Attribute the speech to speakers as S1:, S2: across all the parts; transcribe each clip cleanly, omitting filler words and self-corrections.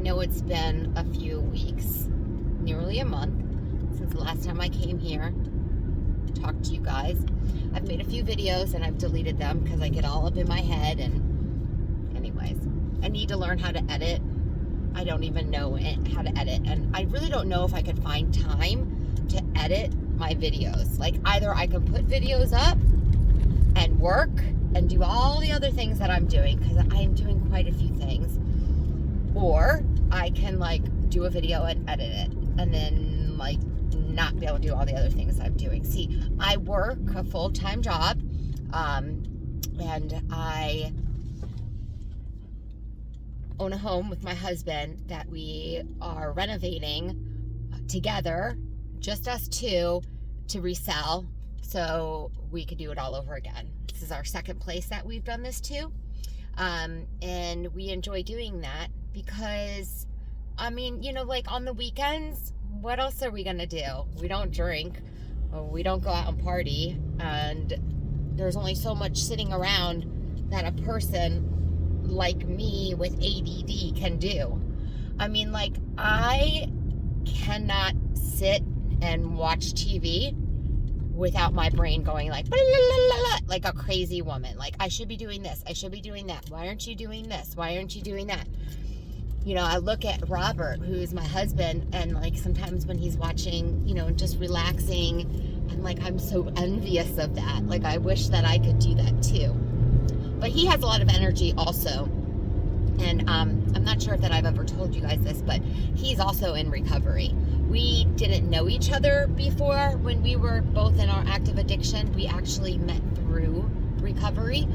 S1: know it's been a few weeks, nearly a month, since the last time I came here to talk to you guys. I've made a few videos and I've deleted them because I get all up in my head, and anyways, I need to learn how to edit. I don't even know how to edit, and I really don't know if I could find time to edit my videos. Like, either I can put videos up and work and do all the other things that I'm doing, because I am doing quite a few things, or I can like do a video and edit it and then like not be able to do all the other things I'm doing. See, I work a full-time job, and I own a home with my husband that we are renovating together, just us two, to resell so we could do it all over again. This is our second place that we've done this to, and we enjoy doing that because, I mean, you know, like on the weekends, what else are we gonna do? We don't drink, we don't go out and party, and there's only so much sitting around that a person like me with ADD can do. I mean, like, I cannot sit and watch TV without my brain going like, blah, blah, blah, blah, like a crazy woman. Like, I should be doing this, I should be doing that. Why aren't you doing this? Why aren't you doing that? You know, I look at Robert, who's my husband, and like sometimes when he's watching, you know, just relaxing, and like I'm so envious of that. Like, I wish that I could do that too. But he has a lot of energy also. And I'm not sure if that I've ever told you guys this, but he's also in recovery. We didn't know each other before when we were both in our active addiction. We actually met through recovery.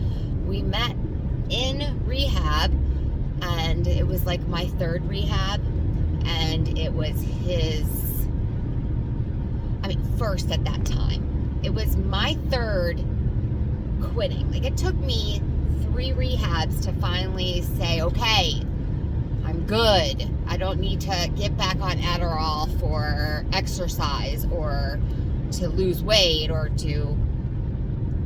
S1: We met in rehab, and it was like my third rehab, and it was his, I mean, first at that time. It was my third quitting. Like, it took me 3 rehabs to finally say, okay, I'm good. I don't need to get back on Adderall for exercise or to lose weight or to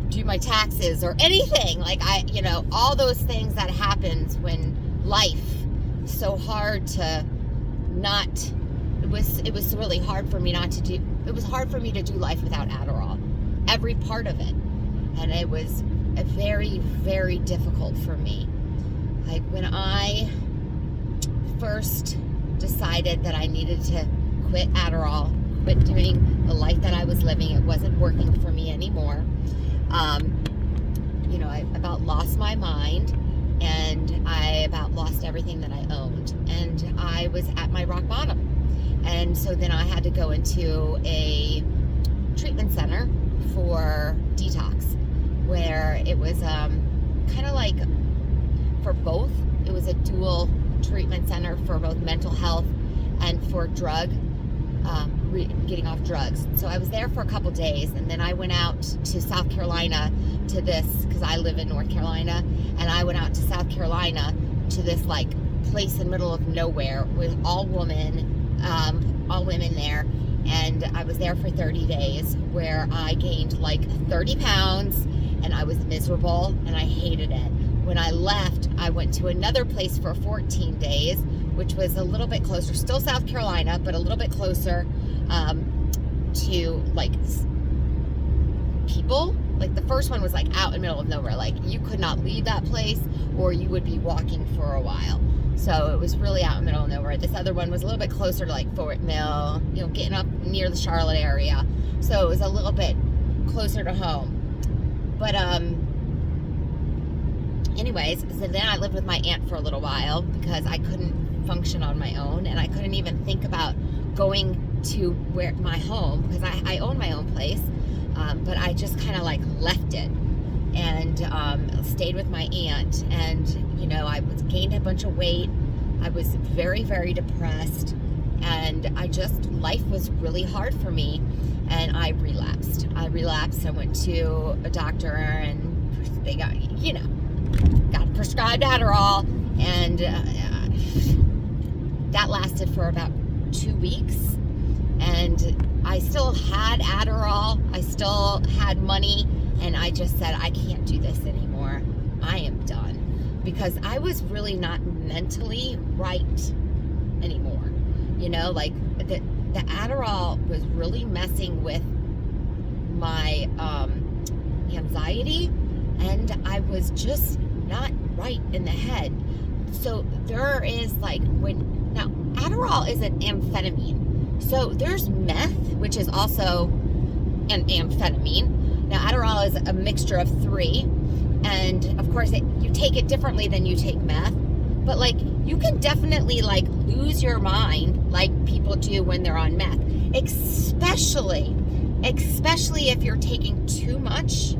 S1: do my taxes or anything. Like, you know, all those things that happens when life is so hard to not, it was really hard for me not to do, it was hard for me to do life without Adderall, every part of it. And it was very, very difficult for me. Like, when I first decided that I needed to quit Adderall, quit doing the life that I was living, it wasn't working for me anymore. You know, I about lost my mind, and I about lost everything that I owned, and I was at my rock bottom. And so then I had to go into a treatment center for detox, where it was kind of like for both. It was a dual treatment center for both mental health and for getting off drugs. So I was there for a couple days, and then I went out to South Carolina to this, because I live in North Carolina, and I went out to South Carolina to this like place in the middle of nowhere with all women there. And I was there for 30 days, where I gained like 30 pounds, and I was miserable, and I hated it. When I left, I went to another place for 14 days, which was a little bit closer, still South Carolina, but a little bit closer to like people. Like, the first one was like out in the middle of nowhere. Like, you could not leave that place, or you would be walking for a while. So it was really out in the middle of nowhere. This other one was a little bit closer to like Fort Mill, you know, getting up near the Charlotte area. So it was a little bit closer to home. But anyways, so then I lived with my aunt for a little while because I couldn't function on my own, and I couldn't even think about going to my home, because I own my own place, but I just kind of like left it and stayed with my aunt. And you know, I gained a bunch of weight. I was very, very depressed, and life was really hard for me, and I relapsed. I went to a doctor, and they got, you know, got prescribed Adderall, and that lasted for about 2 weeks. And I still had Adderall, I still had money, and I just said, I can't do this anymore. I am done. Because I was really not mentally right anymore. You know, like the Adderall was really messing with my anxiety, and I was just not right in the head. So there is like, now Adderall is an amphetamine. So there's meth, which is also an amphetamine. Now Adderall is a mixture of 3, and of course you take it differently than you take meth. But like, you can definitely like lose your mind like people do when they're on meth, especially if you're taking too much,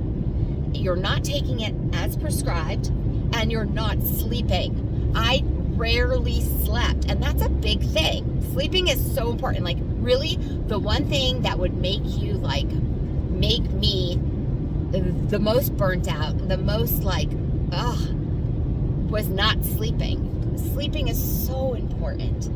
S1: you're not taking it as prescribed, and you're not sleeping. I rarely slept, and that's a big thing. Sleeping is so important. Like, really, the one thing that would make you like make me the most burnt out, the most like was not sleeping. Sleeping is so important.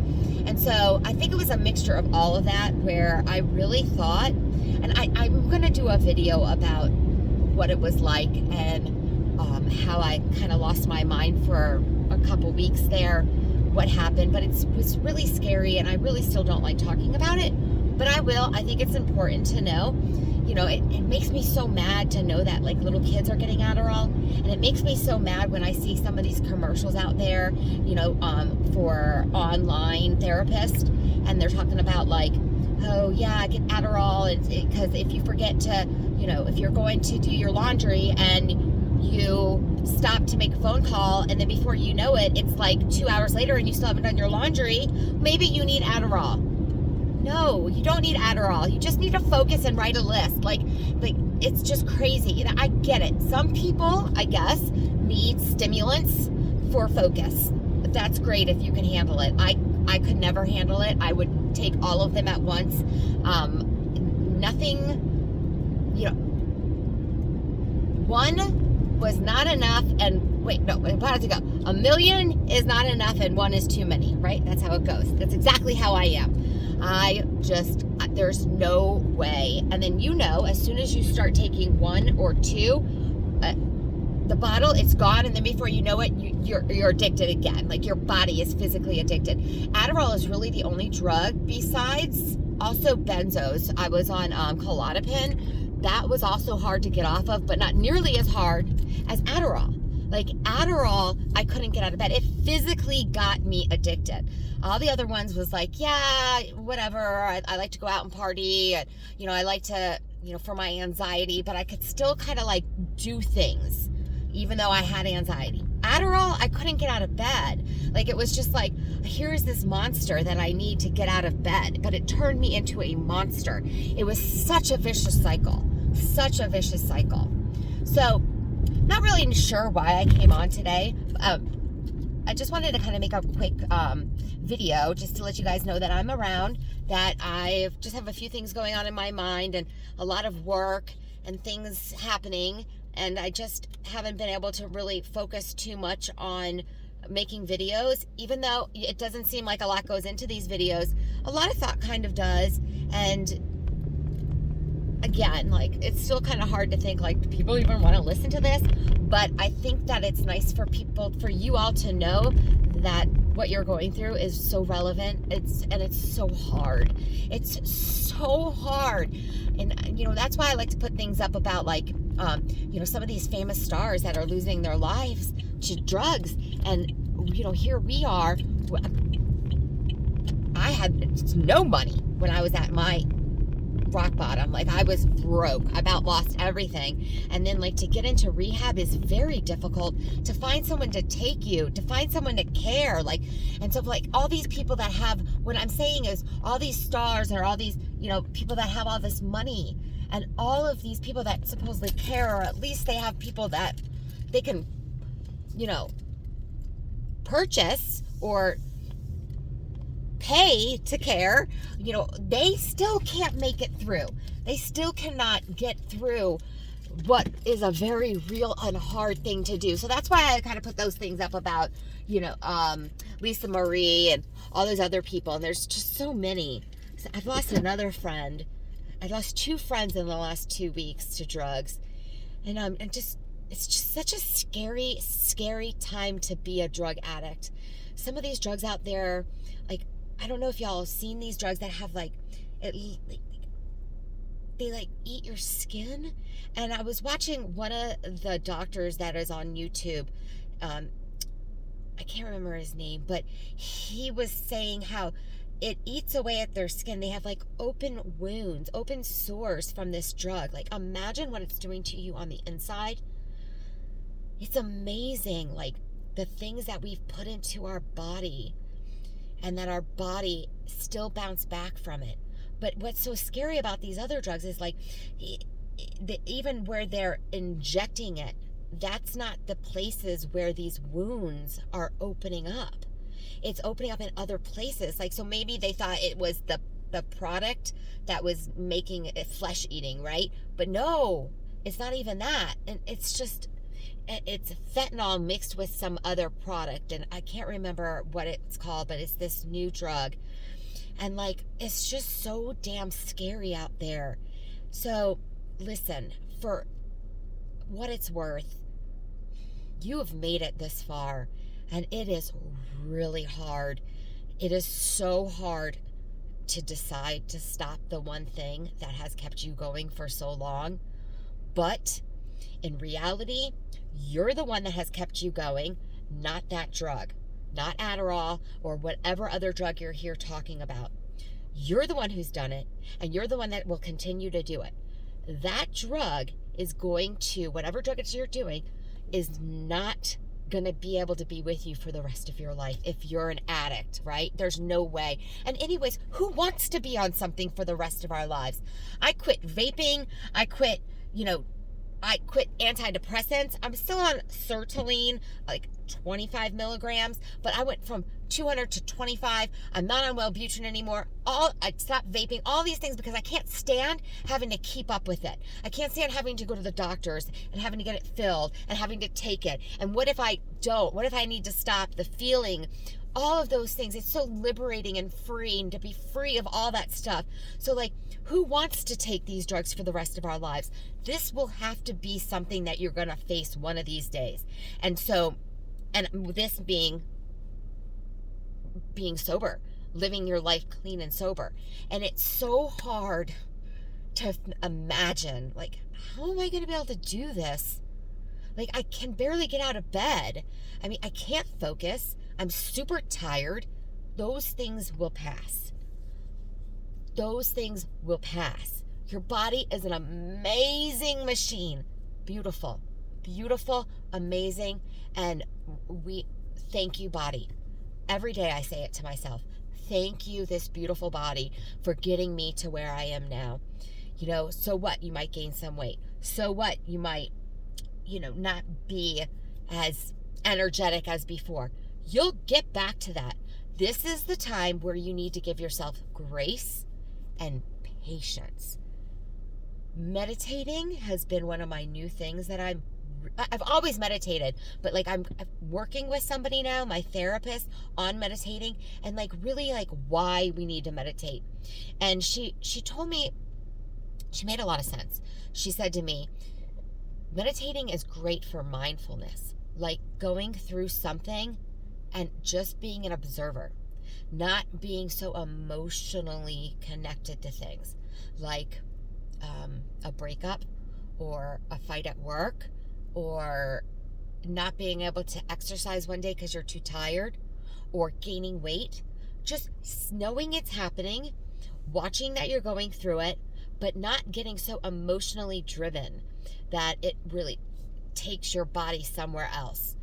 S1: And so I think it was a mixture of all of that, where I really thought, and I'm going to do a video about what it was like, and how I kind of lost my mind for a couple weeks there, what happened. But it was really scary, and I really still don't like talking about it, but I will. I think it's important to know. You know, it makes me so mad to know that like little kids are getting Adderall, and it makes me so mad when I see some of these commercials out there, you know, for online therapists, and they're talking about like, oh yeah, get Adderall, because if you forget to, you know, if you're going to do your laundry and you stop to make a phone call, and then before you know it, it's like 2 hours later and you still haven't done your laundry, maybe you need Adderall. No, you don't need Adderall. You just need to focus and write a list. Like it's just crazy. You know, I get it. Some people, I guess, need stimulants for focus. But that's great if you can handle it. I could never handle it. I would take all of them at once. Nothing, you know, one was not enough, and wait, no, how does it go? 1 million is not enough, and 1 is too many, right? That's how it goes. That's exactly how I am. There's no way. And then, you know, as soon as you start taking 1 or 2, the bottle, it's gone, and then before you know it, you're addicted again. Like, your body is physically addicted. Adderall is really the only drug, besides also benzos. I was on Klonopin. That was also hard to get off of, but not nearly as hard as Adderall. Like, Adderall, I couldn't get out of bed. It physically got me addicted. All the other ones was like, yeah, whatever. I like to go out and party. And, you know, I like to, you know, for my anxiety, but I could still kind of like do things, even though I had anxiety. Adderall, I couldn't get out of bed. Like, it was just like, here's this monster that I need to get out of bed. But it turned me into a monster. It was such a vicious cycle. Such a vicious cycle. So, not really sure why I came on today. I just wanted to kind of make a quick video just to let you guys know that I'm around, that I just have a few things going on in my mind and a lot of work and things happening, and I just haven't been able to really focus too much on making videos. Even though it doesn't seem like a lot goes into these videos, a lot of thought kind of does. And again, like, it's still kind of hard to think, like, do people even want to listen to this? But I think that it's nice for people, for you all to know that what you're going through is so relevant. It's so hard. It's so hard. And, you know, that's why I like to put things up about, like, you know, some of these famous stars that are losing their lives to drugs. And, you know, here we are. I had no money when I was at my rock bottom. Like, I was broke. I about lost everything. And then, like, to get into rehab is very difficult. To find someone to take you, to find someone to care, like, and so, like, all these people that have, what I'm saying is, all these stars or all these, you know, people that have all this money, and all of these people that supposedly care, or at least they have people that they can, you know, purchase or pay to care, you know, they still can't make it through. They still cannot get through what is a very real and hard thing to do. So that's why I kind of put those things up about, you know, Lisa Marie and all those other people. And there's just so many. So I've lost another friend. I lost 2 friends in the last 2 weeks to drugs. And it's just such a scary, scary time to be a drug addict. Some of these drugs out there, like, I don't know if y'all have seen these drugs that have like, it, they like eat your skin. And I was watching one of the doctors that is on YouTube. I can't remember his name, but he was saying how it eats away at their skin. They have like open wounds, open sores from this drug. Like, imagine what it's doing to you on the inside. It's amazing, like the things that we've put into our body and that our body still bounce back from it. But what's so scary about these other drugs is like, even where they're injecting it, that's not the places where these wounds are opening up. It's opening up in other places. Like, so maybe they thought it was the product that was making it flesh eating, right? But no, it's not even that. And it's just, it's fentanyl mixed with some other product. And I can't remember what it's called, but it's this new drug. And like, it's just so damn scary out there. So listen, for what it's worth, you have made it this far, and it is really hard. It is so hard to decide to stop the one thing that has kept you going for so long. But in reality, you're the one that has kept you going, not that drug, not Adderall or whatever other drug you're here talking about. You're the one who's done it, and you're the one that will continue to do it. That drug is going to, whatever drug it's you're doing, is not going to be able to be with you for the rest of your life if you're an addict, right? There's no way. And anyways, who wants to be on something for the rest of our lives? I quit vaping. I quit antidepressants. I'm still on sertraline, like 25 milligrams, but I went from 200 to 25. I'm not on Wellbutrin anymore. I stopped vaping, all these things, because I can't stand having to keep up with it. I can't stand having to go to the doctors and having to get it filled and having to take it. And what if I don't? What if I need to stop? The feeling, all of those things. It's so liberating and freeing to be free of all that stuff. So like, who wants to take these drugs for the rest of our lives? This will have to be something that you're going to face one of these days. And so, and this being sober, living your life clean and sober. And it's so hard to imagine, like, how am I going to be able to do this? Like, I can barely get out of bed. I mean, I can't focus. I'm super tired. Those things will pass. Those things will pass. Your body is an amazing machine. Beautiful, beautiful, amazing. And we thank you, body. Every day I say it to myself. Thank you, this beautiful body, for getting me to where I am now. You know, so what? You might gain some weight. So what? You might, not be as energetic as before. You'll get back to that. This is the time where you need to give yourself grace and patience. Meditating has been one of my new things that I've always meditated, but like I'm working with somebody now, my therapist, on meditating, and like really like why we need to meditate. And she told me, she made a lot of sense. She said to me, meditating is great for mindfulness, like going through something and just being an observer, not being so emotionally connected to things like a breakup or a fight at work, or not being able to exercise one day because you're too tired, or gaining weight. Just knowing it's happening, watching that you're going through it, but not getting so emotionally driven that it really takes your body somewhere else.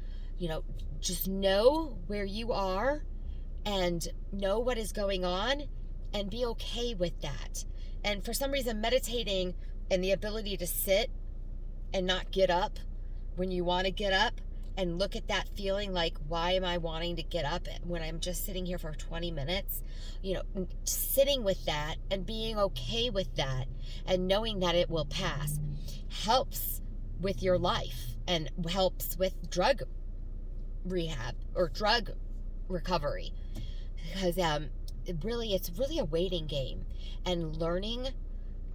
S1: Just know where you are and know what is going on and be okay with that. And for some reason, meditating and the ability to sit and not get up when you want to get up and look at that feeling, like, why am I wanting to get up when I'm just sitting here for 20 minutes? Sitting with that and being okay with that and knowing that it will pass helps with your life and helps with drug rehab or drug recovery, because it's really a waiting game, and learning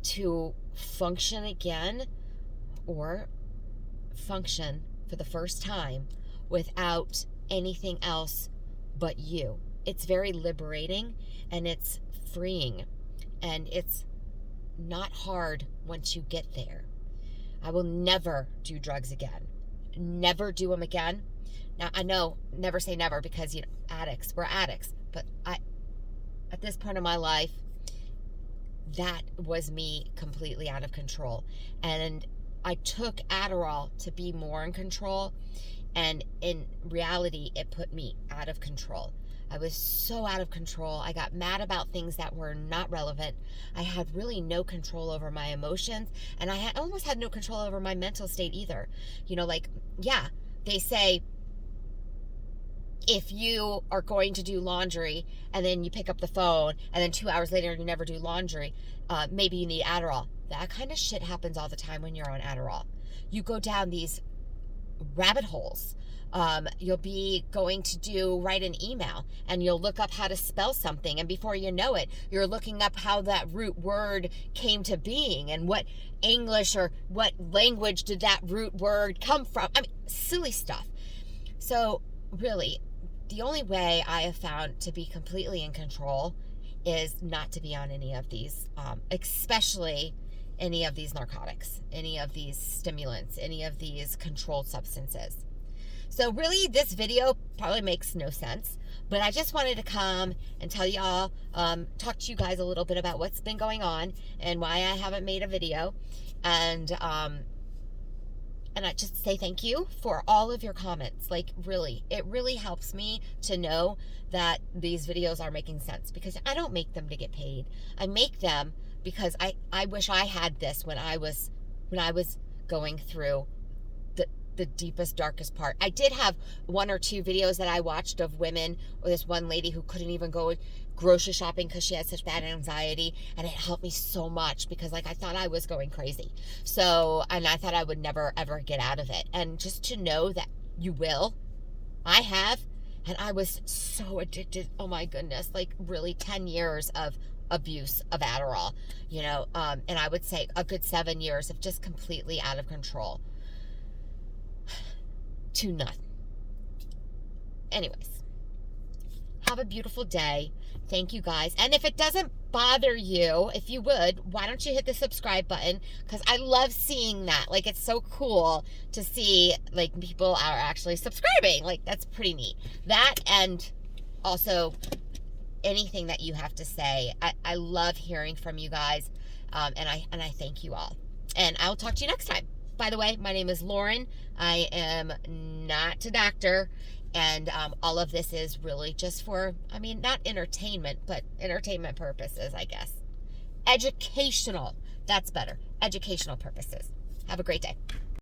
S1: to function again, or function for the first time without anything else but you it's very liberating and it's freeing, and it's not hard once you get there. I will never do drugs again. Never do them again. Now, I know, never say never, because, you know, we're addicts. But at this point in my life, that was me completely out of control. And I took Adderall to be more in control. And in reality, it put me out of control. I was so out of control. I got mad about things that were not relevant. I had really no control over my emotions. And I almost had no control over my mental state either. You know, like, yeah, they say, if you are going to do laundry and then you pick up the phone and then 2 hours later you never do laundry, maybe you need Adderall. That kind of shit happens all the time when you're on Adderall. You go down these rabbit holes. You'll be going to write an email and you'll look up how to spell something, and before you know it, you're looking up how that root word came to being and what English or what language did that root word come from. I mean, silly stuff. So really, the only way I have found to be completely in control is not to be on any of these, especially any of these narcotics, any of these stimulants, any of these controlled substances. So really, this video probably makes no sense, but I just wanted to come and tell y'all, talk to you guys a little bit about what's been going on and why I haven't made a video. And I just say thank you for all of your comments. Like, really, it really helps me to know that these videos are making sense, because I don't make them to get paid. I make them because I wish I had this when I was going through the deepest, darkest part. I did have 1 or 2 videos that I watched of women, or this one lady who couldn't even go grocery shopping because she had such bad anxiety, and it helped me so much, because like I thought I was going crazy. So, and I thought I would never ever get out of it. And just to know that you will, I have, and I was so addicted. Oh my goodness, like really 10 years of abuse of Adderall, you know, and I would say a good 7 years of just completely out of control. To nothing. Anyways, have a beautiful day. Thank you guys. And if it doesn't bother you, if you would, why don't you hit the subscribe button? Because I love seeing that. Like, it's so cool to see, like, people are actually subscribing. Like, that's pretty neat. That, and also anything that you have to say. I love hearing from you guys. And I thank you all. And I'll talk to you next time. By the way, my name is Lauren. I am not a doctor, and all of this is really just for, I mean, not entertainment, but entertainment purposes, I guess. Educational. That's better. Educational purposes. Have a great day.